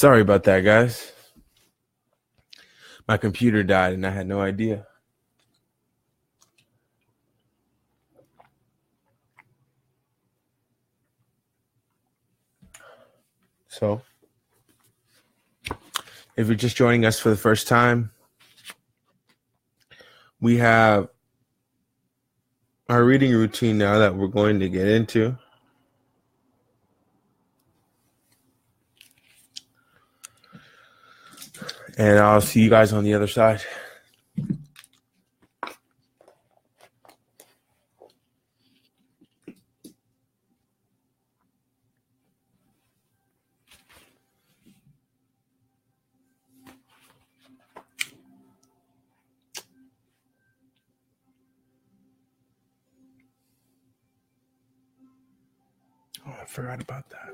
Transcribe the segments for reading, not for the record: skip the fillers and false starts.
Sorry about that, guys. My computer died and I had no idea. So, if you're just joining us for the first time, we have our reading routine now that we're going to get into. And I'll see you guys on the other side. Oh, I forgot about that.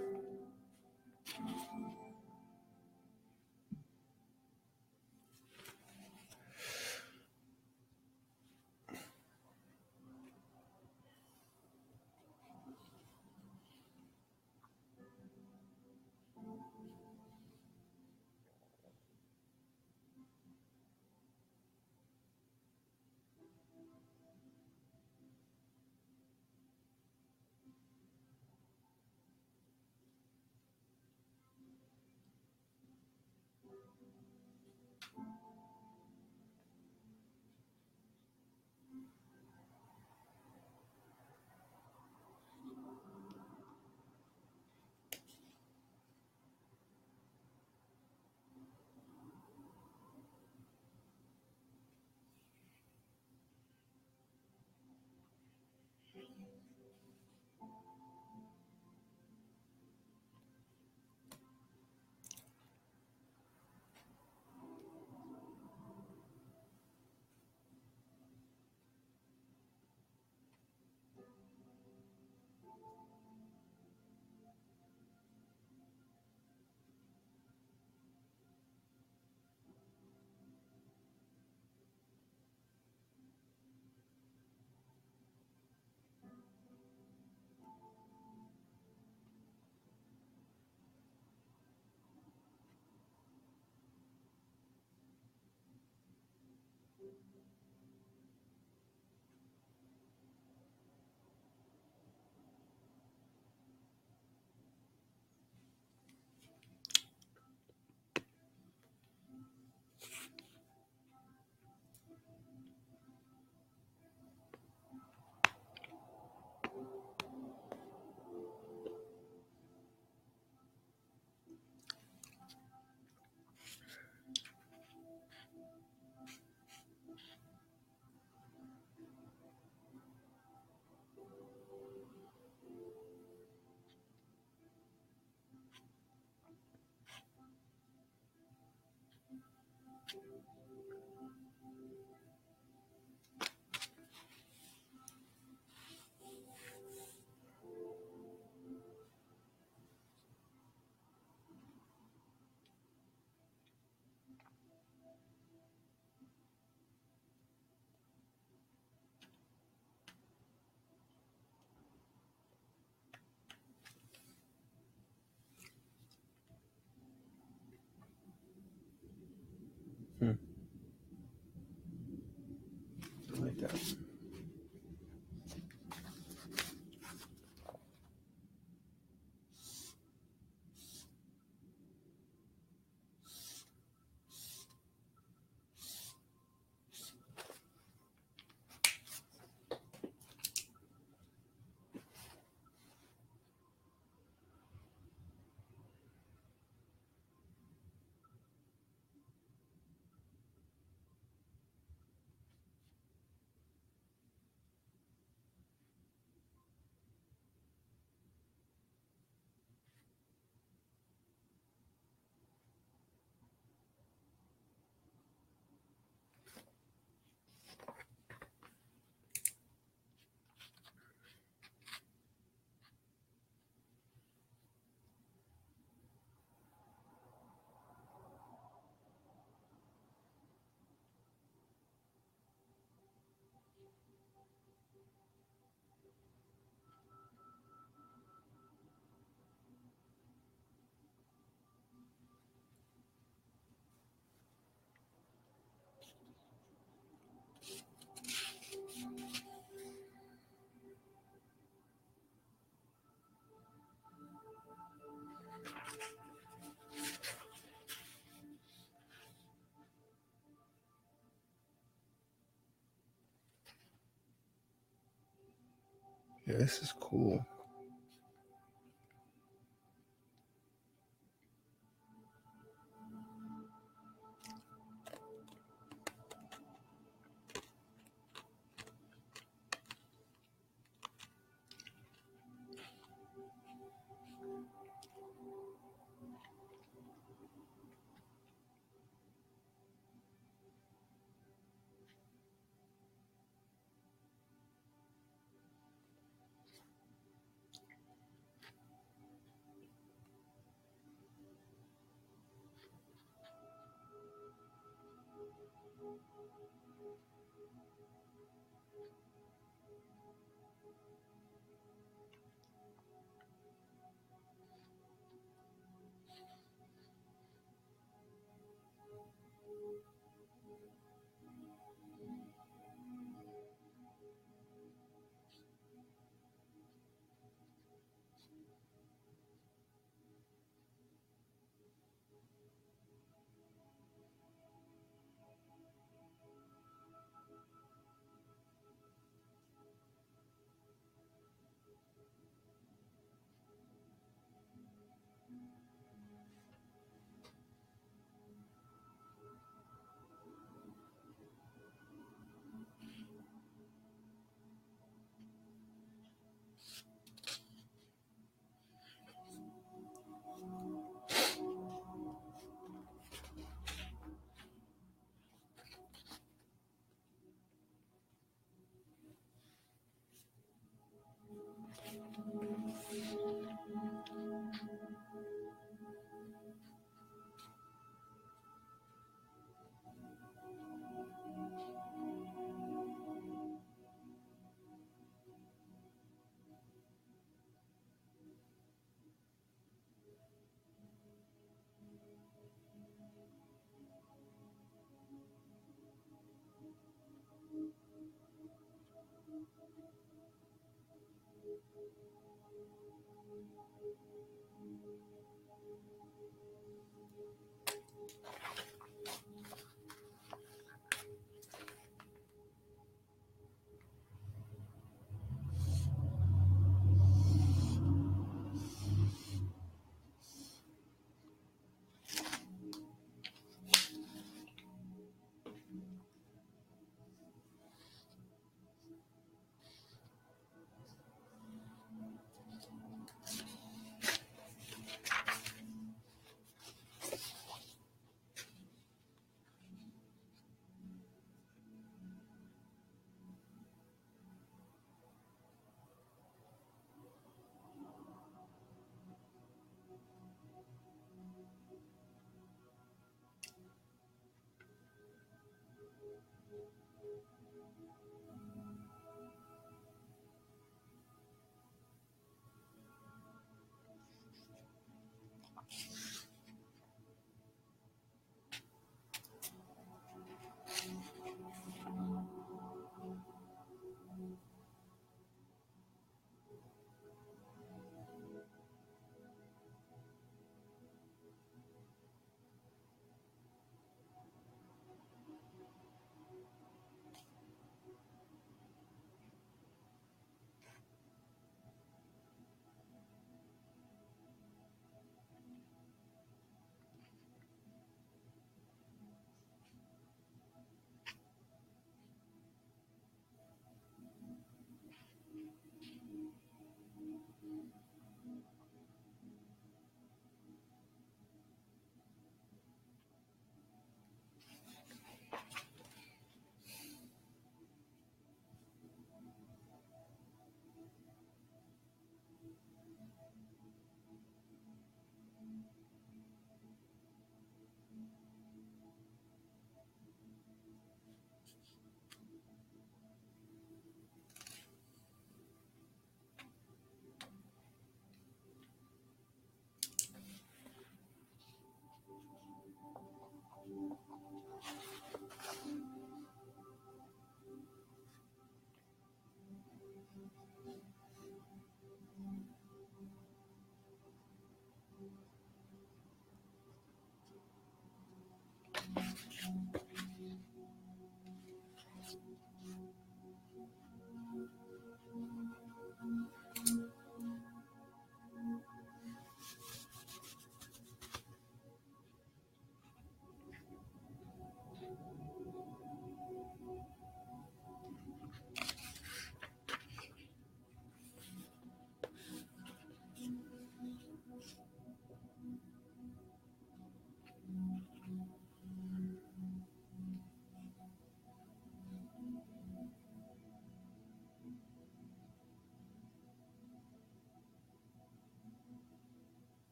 Yeah, this is cool.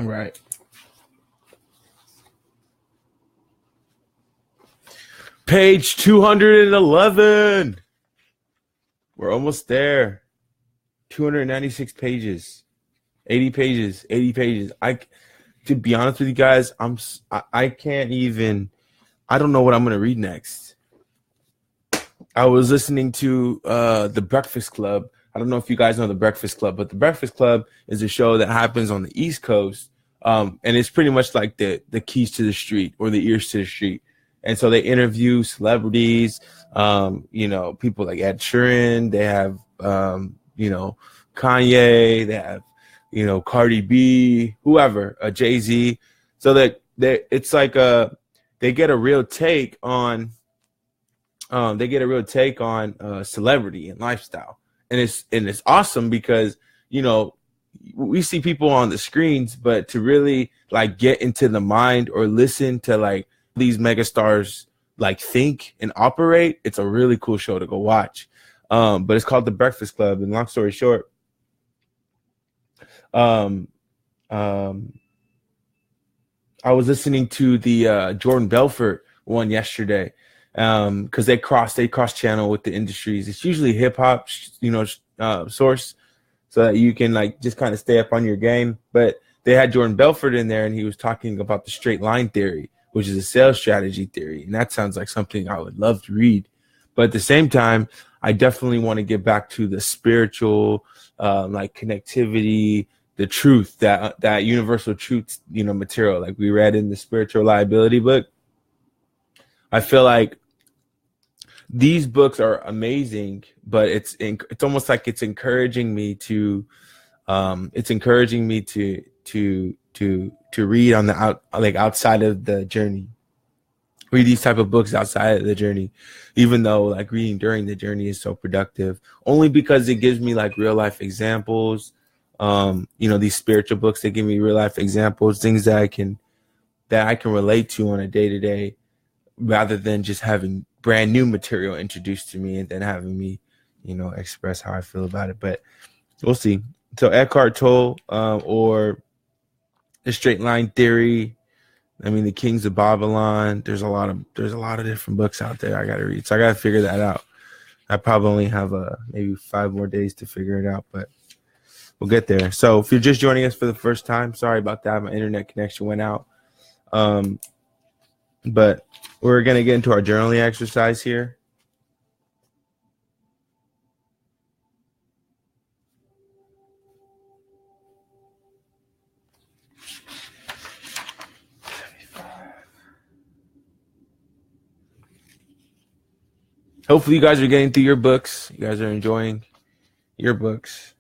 All right. Page 211. We're almost there. 296 pages. 80 pages. 80 pages. To be honest with you guys, I can't even. I don't know what I'm gonna read next. I was listening to The Breakfast Club. I don't know if you guys know The Breakfast Club, but The Breakfast Club is a show that happens on the East Coast, and it's pretty much like the Keys to the Street or the Ears to the Street. And so they interview celebrities, people like Ed Sheeran. They have, Kanye. They have, Cardi B, whoever, Jay-Z. So that it's like they get a real take on celebrity and lifestyle, and it's awesome because we see people on the screens, but to really like get into the mind or listen to like these megastars like think and operate, it's a really cool show to go watch. But it's called The Breakfast Club, and long story short, um, um, I was listening to the Jordan Belfort one yesterday, because they cross channel with the industries. It's usually hip hop, source, so that you can like just kind of stay up on your game. But they had Jordan Belfort in there, and he was talking about the straight line theory, which is a sales strategy theory, and that sounds like something I would love to read. But at the same time, I definitely want to get back to the spiritual, like connectivity, the truth, that universal truth, material like we read in the Spiritual Liability book. I feel like these books are amazing, but it's almost like it's encouraging me to read on the outside of the journey, read these type of books outside of the journey, even though like reading during the journey is so productive, only because it gives me like real life examples. These spiritual books, they give me real life examples, things that I can relate to on a day to day, rather than just having brand new material introduced to me and then having me, express how I feel about it. But we'll see. So Eckhart Tolle, or the straight line theory. I mean, the Kings of Babylon. There's a lot of different books out there I got to read. So I got to figure that out. I probably only have maybe 5 more days to figure it out, but we'll get there. So if you're just joining us for the first time, sorry about that. My internet connection went out. But we're going to get into our journaling exercise here. Hopefully you guys are getting through your books. You guys are enjoying your books.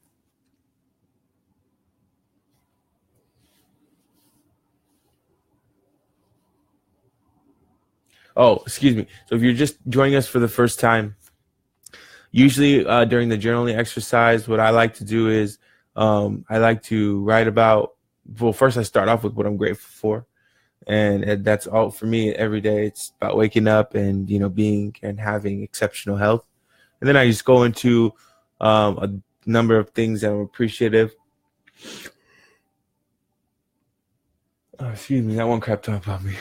Oh, excuse me. So if you're just joining us for the first time, usually during the journaling exercise, what I like to do is I like to write about, well, first I start off with what I'm grateful for. And that's all for me every day. It's about waking up and, being and having exceptional health. And then I just go into a number of things that I'm appreciative. Oh, excuse me, that one crept up on me.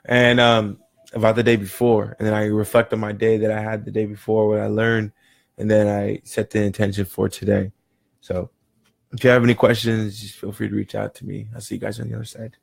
And about the day before. And then I reflect on my day that I had the day before, what I learned, and then I set the intention for today. So if you have any questions, just feel free to reach out to me. I'll see you guys on the other side.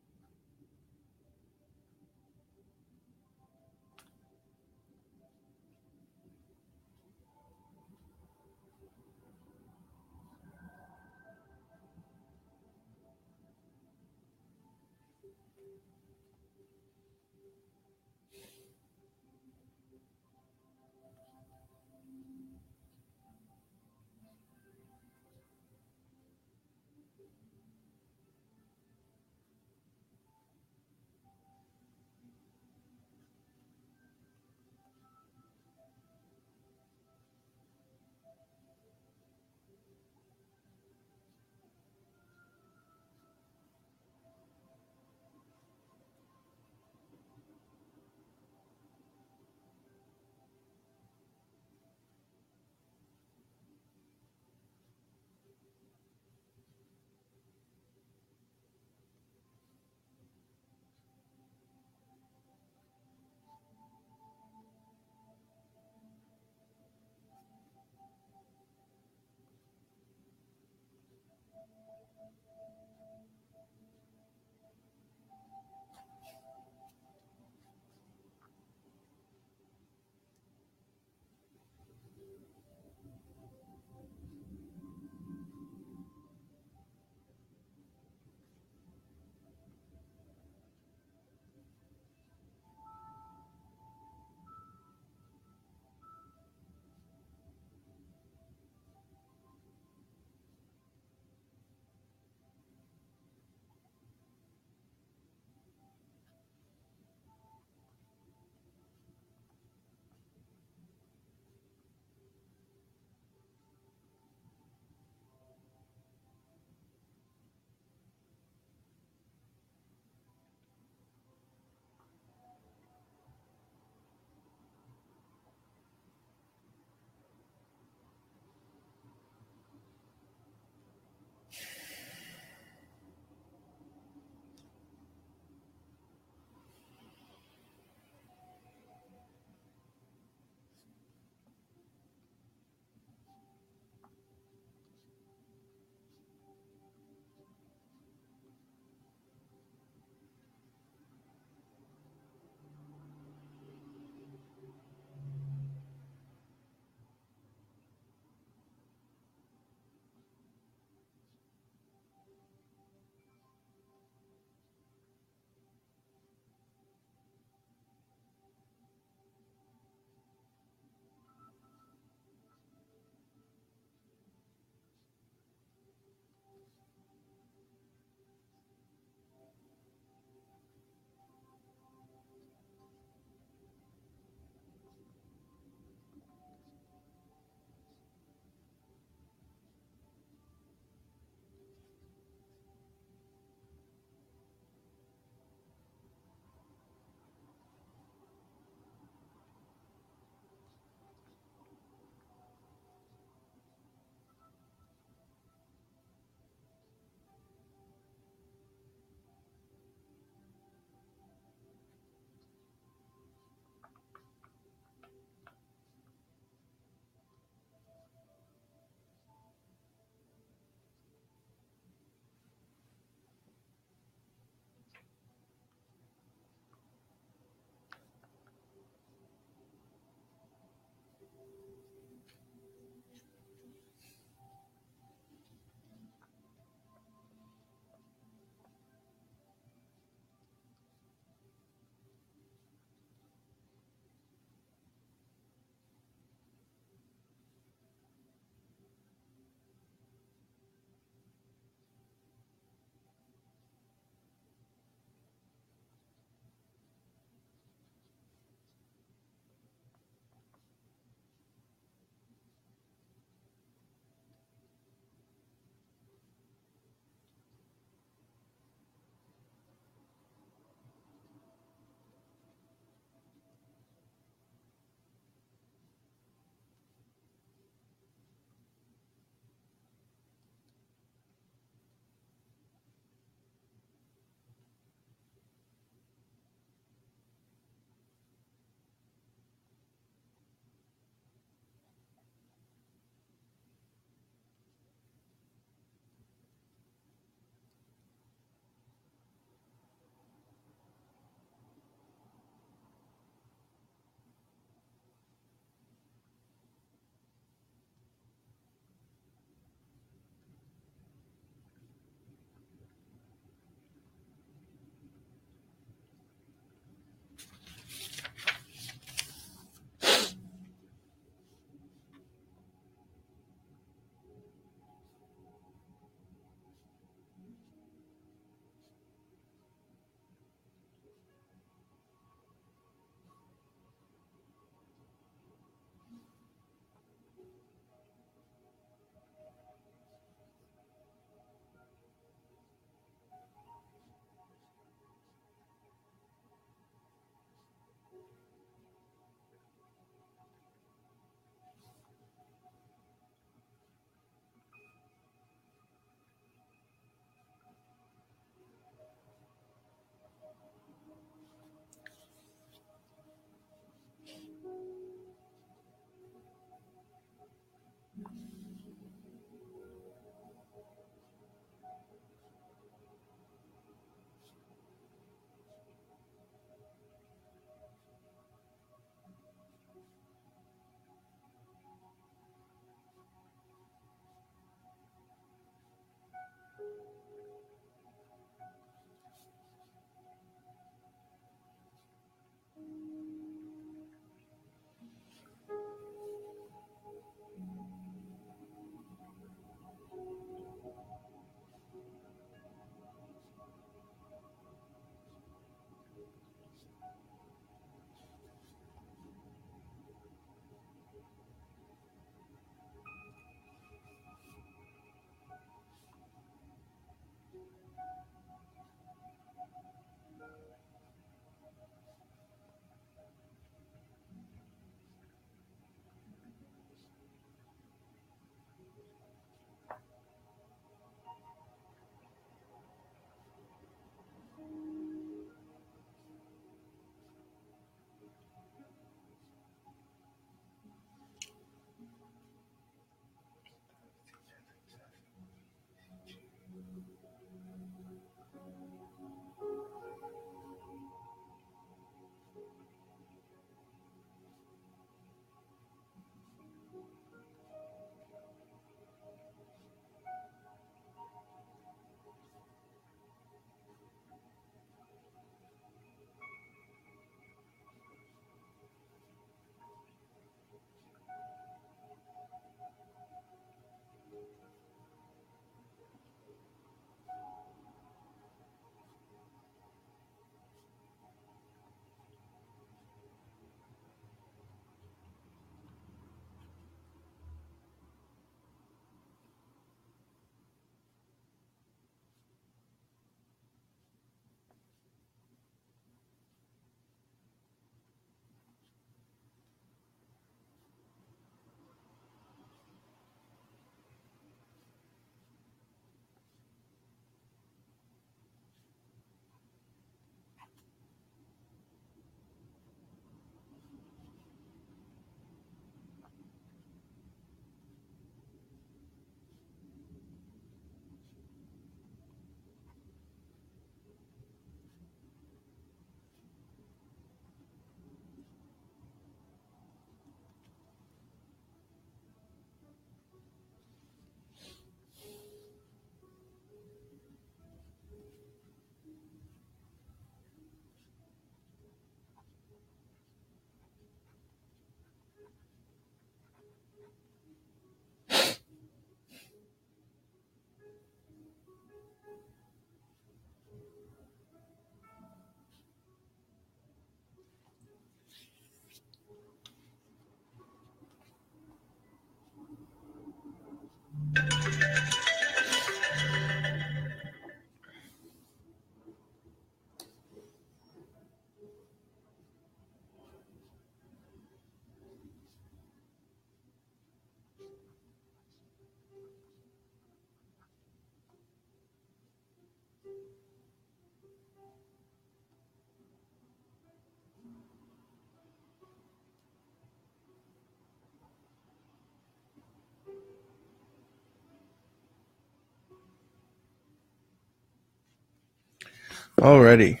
Already.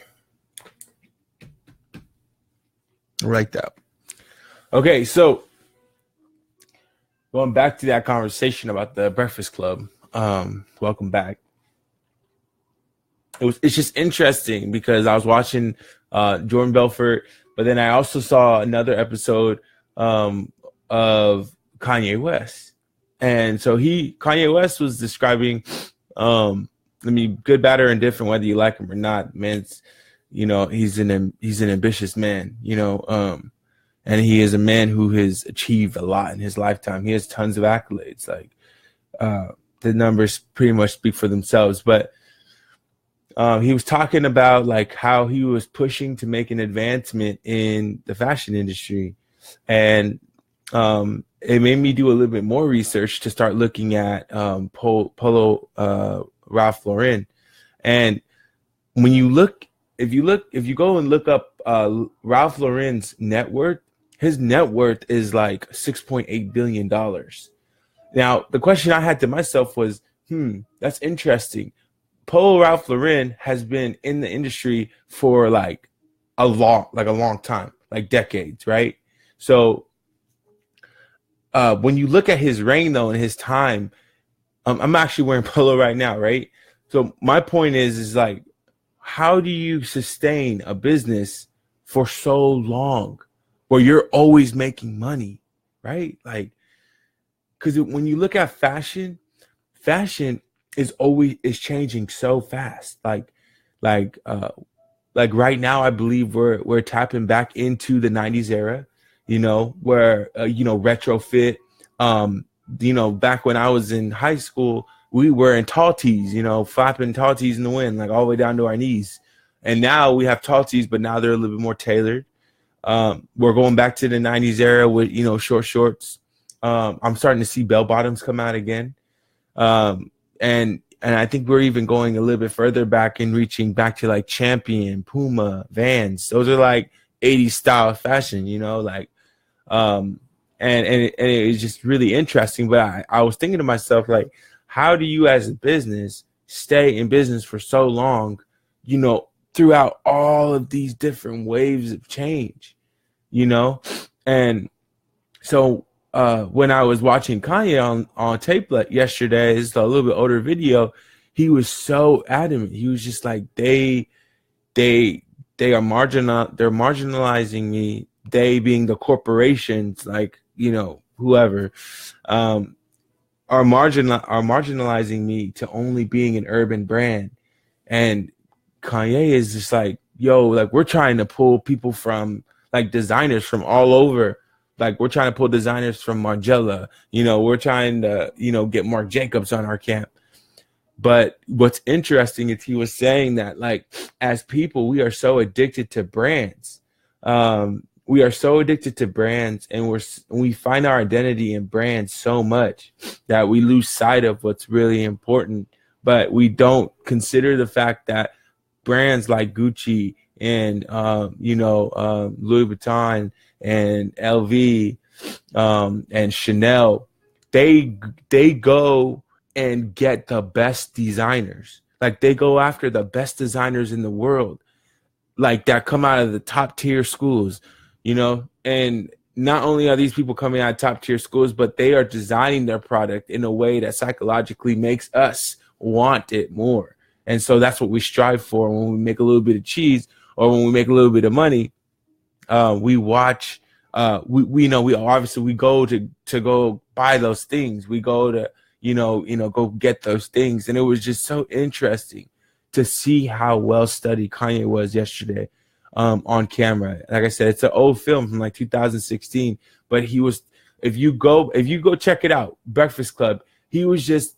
Like that. Okay, so going back to that conversation about the Breakfast Club. Welcome back. It's just interesting because I was watching Jordan Belfort, but then I also saw another episode of Kanye West. And so Kanye West was describing good, bad, or indifferent, whether you like him or not, man, he's an ambitious man, and he is a man who has achieved a lot in his lifetime. He has tons of accolades. Like the numbers pretty much speak for themselves. But he was talking about like how he was pushing to make an advancement in the fashion industry, and it made me do a little bit more research to start looking at Polo Ralph Lauren. And when if you go and look up Ralph Lauren's net worth, his net worth is like $6.8 billion. Now, the question I had to myself was, that's interesting. Polo Ralph Lauren has been in the industry for like a long time, like decades, right? So when you look at his reign though and his time, I'm actually wearing Polo right now, right? So my point is like, how do you sustain a business for so long where you're always making money, right? Like, because when you look at fashion is changing so fast. Like right now, I believe we're tapping back into the 90s era, where retrofit. Back when I was in high school, we were in tall tees, flapping tall tees in the wind, like all the way down to our knees. And now we have tall tees, but now they're a little bit more tailored. We're going back to the 90s era with, short shorts. I'm starting to see bell bottoms come out again. And I think we're even going a little bit further back and reaching back to like Champion, Puma, Vans. Those are like 80s style fashion, and it's just really interesting. But I was thinking to myself, like, how do you as a business stay in business for so long, throughout all of these different waves of change, And so when I was watching Kanye on tape yesterday, it's a little bit older video, he was so adamant. He was just like, they are they're marginalizing me. They being the corporations, like, whoever, are marginalizing me to only being an urban brand. And Kanye is just like, yo, like, we're trying to pull people from, like, designers from all over. Like, we're trying to pull designers from Margiela. We're trying to, get Marc Jacobs on our camp. But what's interesting is he was saying that, like, as people, we are so addicted to brands. We are so addicted to brands, and we find our identity in brands so much that we lose sight of what's really important. But we don't consider the fact that brands like Gucci and Louis Vuitton and LV and Chanel, they go and get the best designers. Like, they go after the best designers in the world, like, that come out of the top tier schools. And not only are these people coming out of top tier schools, but they are designing their product in a way that psychologically makes us want it more. And so that's what we strive for when we make a little bit of cheese or when we make a little bit of money. We watch, we obviously we go to go buy those things. We go to, go get those things. And it was just so interesting to see how well studied Kanye was yesterday. On camera. Like I said, it's an old film from like 2016, but he was, if you go check it out, Breakfast Club, he was just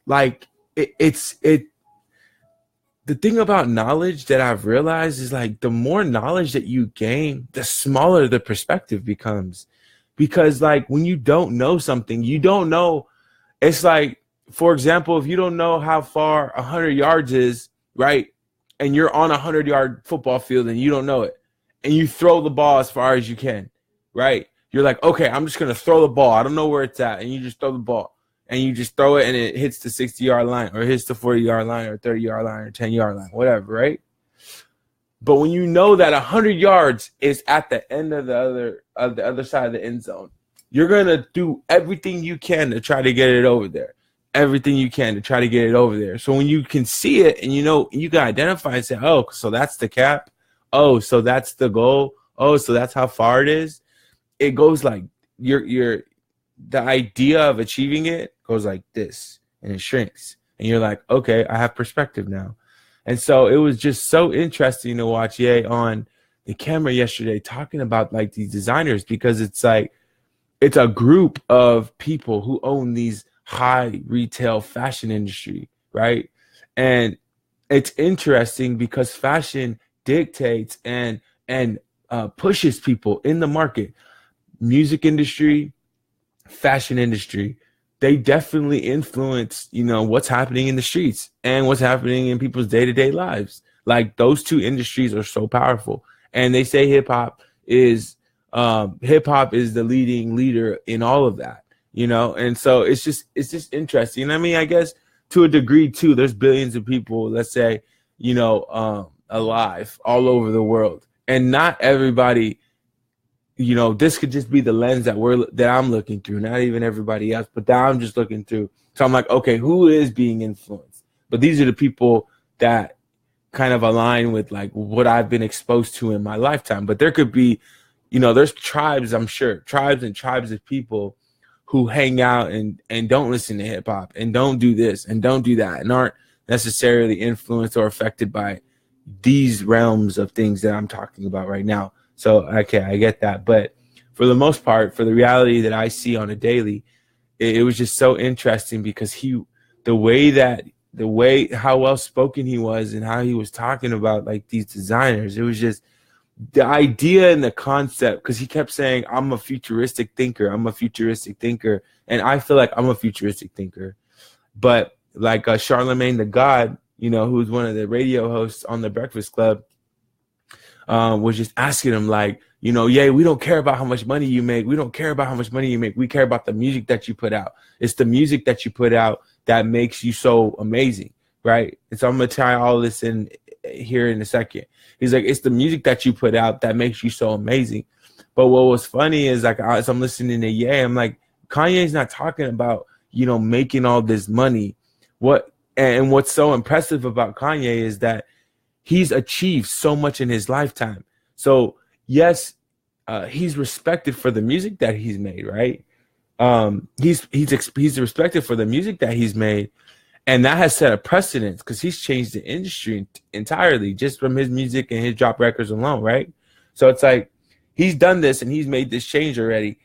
like, the thing about knowledge that I've realized is, like, the more knowledge that you gain, the smaller the perspective becomes. Because, like, when you don't know something, you don't know. It's like, for example, if you don't know how far 100 yards is, right? And you're on 100-yard football field and you don't know it, and you throw the ball as far as you can, right? You're like, okay, I'm just going to throw the ball. I don't know where it's at. And you just throw the ball, and you just throw it, and it hits the 60-yard line or hits the 40-yard line or 30-yard line or 10-yard line, whatever, right? But when you know that 100 yards is at the end of the other side of the end zone, you're gonna do everything you can to try to get it over there. Everything you can to try to get it over there. So when you can see it and you know you can identify and say, oh, so that's the cap. Oh, so that's the goal. Oh, so that's how far it is. It goes like the idea of achieving it goes like this, and it shrinks. And you're like, okay, I have perspective now. And so it was just so interesting to watch Ye on the camera yesterday talking about like these designers, because it's like it's a group of people who own these high retail fashion industry, right? And it's interesting because fashion dictates and pushes people in the market. Music industry, fashion industry, they definitely influence, what's happening in the streets and what's happening in people's day-to-day lives. Like those two industries are so powerful. And they say hip hop is the leading leader in all of that, and so it's just interesting. I mean, I guess to a degree too, there's billions of people, let's say, alive all over the world, and not everybody, this could just be the lens that I'm looking through, not even everybody else, but that I'm just looking through. So I'm like, okay, who is being influenced? But these are the people that kind of align with like what I've been exposed to in my lifetime. But there could be, there's tribes, I'm sure, tribes and tribes of people who hang out and don't listen to hip hop and don't do this and don't do that and aren't necessarily influenced or affected by these realms of things that I'm talking about right now. So, okay, I get that. But for the most part, for the reality that I see on a daily, it was just so interesting because how well spoken he was and how he was talking about like these designers. It was just the idea and the concept, because he kept saying, I'm a futuristic thinker. I'm a futuristic thinker. And I feel like I'm a futuristic thinker. But like Charlemagne the God, who's one of the radio hosts on the Breakfast Club, was just asking him like, yeah, we don't care about how much money you make. We don't care about how much money you make. We care about the music that you put out. It's the music that you put out that makes you so amazing, right? And so I'm going to tie all this in here in a second. He's like, it's the music that you put out that makes you so amazing. But what was funny is like, as I'm listening to Ye, I'm like, Kanye's not talking about, making all this money. What's so impressive about Kanye is that he's achieved so much in his lifetime. So yes, he's respected for the music that he's made, right? He's respected for the music that he's made, and that has set a precedent because he's changed the industry entirely just from his music and his drop records alone, right? So it's like he's done this and he's made this change already,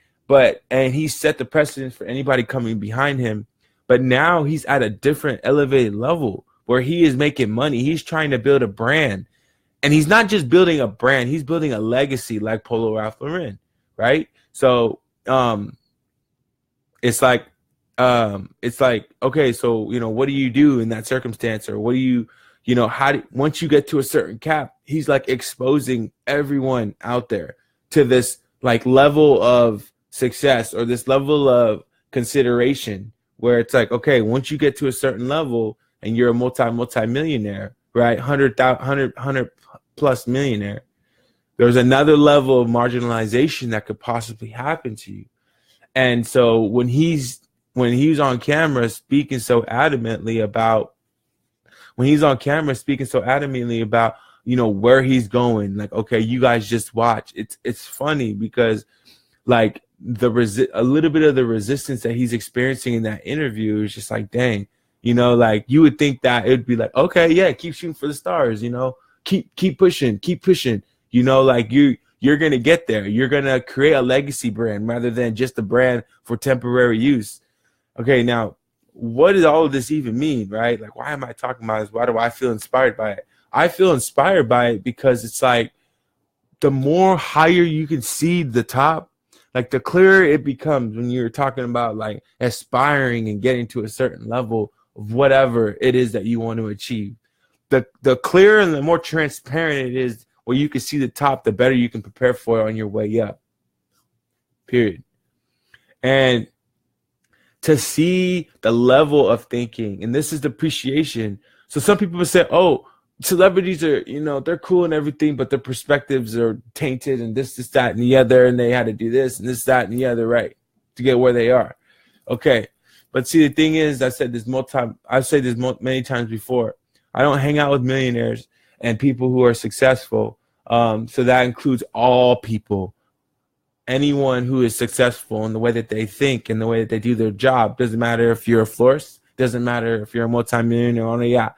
and he's set the precedent for anybody coming behind him. But now he's at a different elevated level where he is making money. He's trying to build a brand. And he's not just building a brand, he's building a legacy like Polo Ralph Lauren, right? So it's like, okay, so, what do you do in that circumstance? Or what do you, once you get to a certain cap, he's like exposing everyone out there to this like level of success or this level of consideration where it's like, okay, once you get to a certain level, and you're a multi-millionaire, right? 100 plus millionaire. There's another level of marginalization that could possibly happen to you. And so when he was on camera speaking so adamantly about, where he's going, like, okay, you guys just watch. It's funny because like a little bit of the resistance that he's experiencing in that interview is just like, dang. Like you would think that it would be like, okay, yeah, keep shooting for the stars, keep pushing, like you're going to get there. You're going to create a legacy brand rather than just a brand for temporary use. Okay. Now what does all of this even mean, right? Like, why am I talking about this? Why do I feel inspired by it? I feel inspired by it because it's like the more higher you can see the top, like the clearer it becomes when you're talking about like aspiring and getting to a certain level of whatever it is that you want to achieve. The clearer and the more transparent it is where you can see the top, the better you can prepare for it on your way up. Period. And to see the level of thinking, and this is the appreciation. So some people would say, oh, celebrities are, they're cool and everything, but their perspectives are tainted and this, that, and the other, and they had to do this and this, that, and the other, right, to get where they are. Okay. But see, the thing is, I've said this many times before. I don't hang out with millionaires and people who are successful. So that includes all people. Anyone who is successful in the way that they think and the way that they do their job. Doesn't matter if you're a florist. Doesn't matter if you're a multimillionaire on a yacht.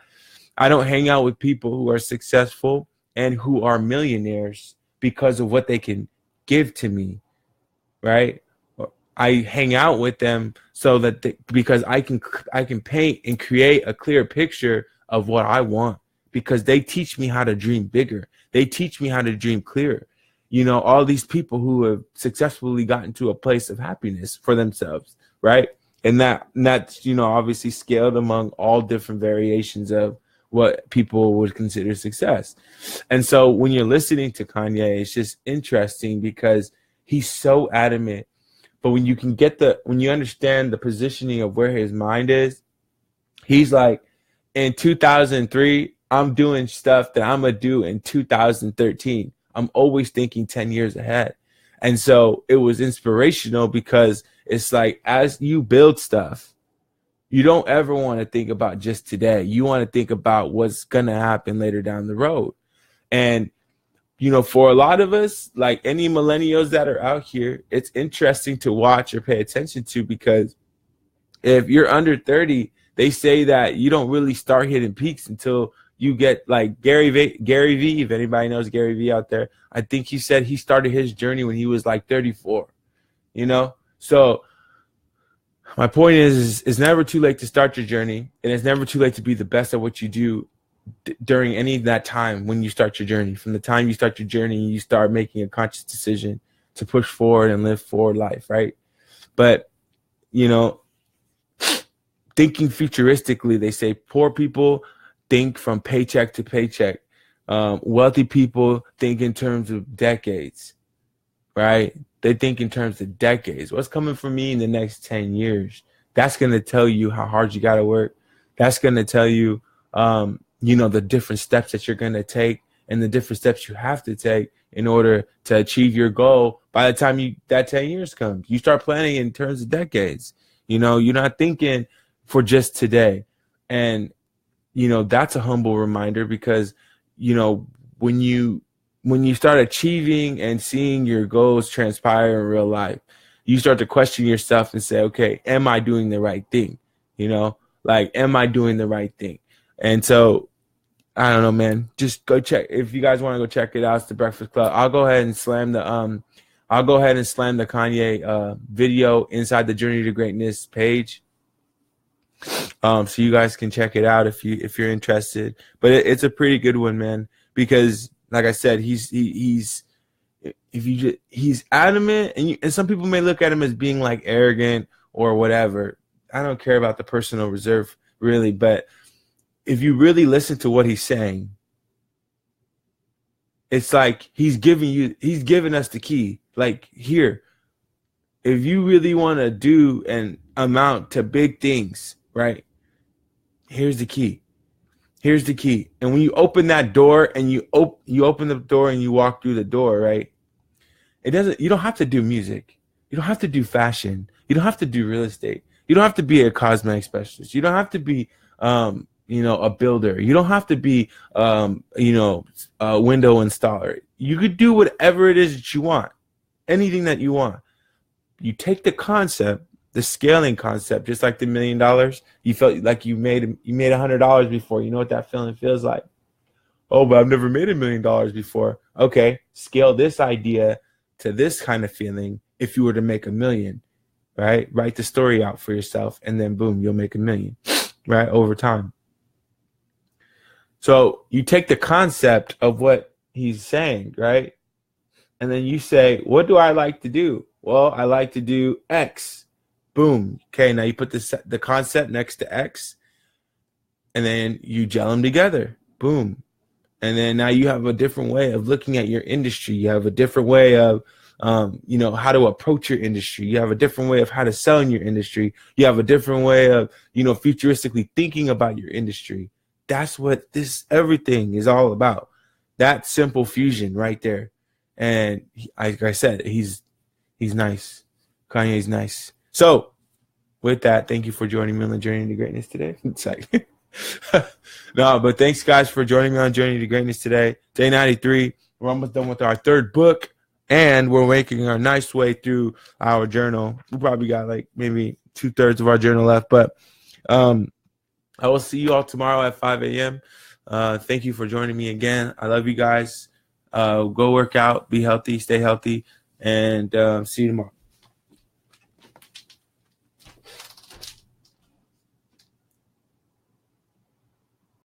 I don't hang out with people who are successful and who are millionaires because of what they can give to me, right? I hang out with them so that because I can paint and create a clear picture of what I want, because they teach me how to dream bigger. They teach me how to dream clearer. All these people who have successfully gotten to a place of happiness for themselves, right? And that's obviously scaled among all different variations of what people would consider success. And so when you're listening to Kanye, it's just interesting because he's so adamant. But when you understand the positioning of where his mind is, he's like, in 2003, I'm doing stuff that I'm going to do in 2013. I'm always thinking 10 years ahead. And so it was inspirational because it's like, as you build stuff, you don't ever want to think about just today. You want to think about what's going to happen later down the road. And, for a lot of us, like any millennials that are out here, it's interesting to watch or pay attention to, because if you're under 30, they say that you don't really start hitting peaks until you get like Gary Vee, if anybody knows Gary Vee out there. I think he said he started his journey when he was like 34, So my point is it's never too late to start your journey, and it's never too late to be the best at what you do during any of that time when you start your journey. From the time you start your journey, you start making a conscious decision to push forward and live forward life, right? But, thinking futuristically, they say poor people think from paycheck to paycheck. Wealthy people think in terms of decades, right? They think in terms of decades. What's coming for me in the next 10 years? That's going to tell you how hard you got to work. That's going to tell you, the different steps that you're going to take and the different steps you have to take in order to achieve your goal. By the time that 10 years comes, you start planning in terms of decades. You're not thinking for just today. And, that's a humble reminder, because, when you start achieving and seeing your goals transpire in real life, you start to question yourself and say, okay, am I doing the right thing? Am I doing the right thing? And so, I don't know, man, just go check. If you guys want to go check it out, it's The Breakfast Club. I'll go ahead and slam the Kanye video inside the Journey to Greatness page. So you guys can check it out if you're interested. But it's a pretty good one, man, because like I said, he's adamant, and some people may look at him as being like arrogant or whatever. I don't care about the personal reserve really, but if you really listen to what he's saying, it's like he's giving us the key. Like, here, if you really want to do and amount to big things, right? Here's the key. Here's the key. And when you open that door and you open the door and you walk through the door, right? You don't have to do music. You don't have to do fashion. You don't have to do real estate. You don't have to be a cosmetic specialist. You don't have to be, a builder. You don't have to be, a window installer. You could do whatever it is that you want, anything that you want. You take the concept, the scaling concept, just like the $1 million. You felt like you made $100 before. You know what that feeling feels like? Oh, but I've never made $1 million before. Okay, scale this idea to this kind of feeling. If you were to make $1 million, right? Write the story out for yourself, and then boom, you'll make $1 million, right? Over time. So you take the concept of what he's saying, right? And then you say, what do I like to do? Well, I like to do X. Boom. Okay, now you put the concept next to X, and then you gel them together. Boom. And then now you have a different way of looking at your industry. You have a different way of, how to approach your industry. You have a different way of how to sell in your industry. You have a different way of, futuristically thinking about your industry. that's what everything is all about. That simple fusion right there. And like I said, he's nice. Kanye's nice. So with that, thank you for joining me on the Journey to Greatness today. No, but thanks guys for joining me on Journey to Greatness today. Day 93. We're almost done with our third book, and we're making our nice way through our journal. We probably got like maybe 2/3 of our journal left, but I will see you all tomorrow at 5 a.m. Thank you for joining me again. I love you guys. Go work out, be healthy, stay healthy, and see you tomorrow.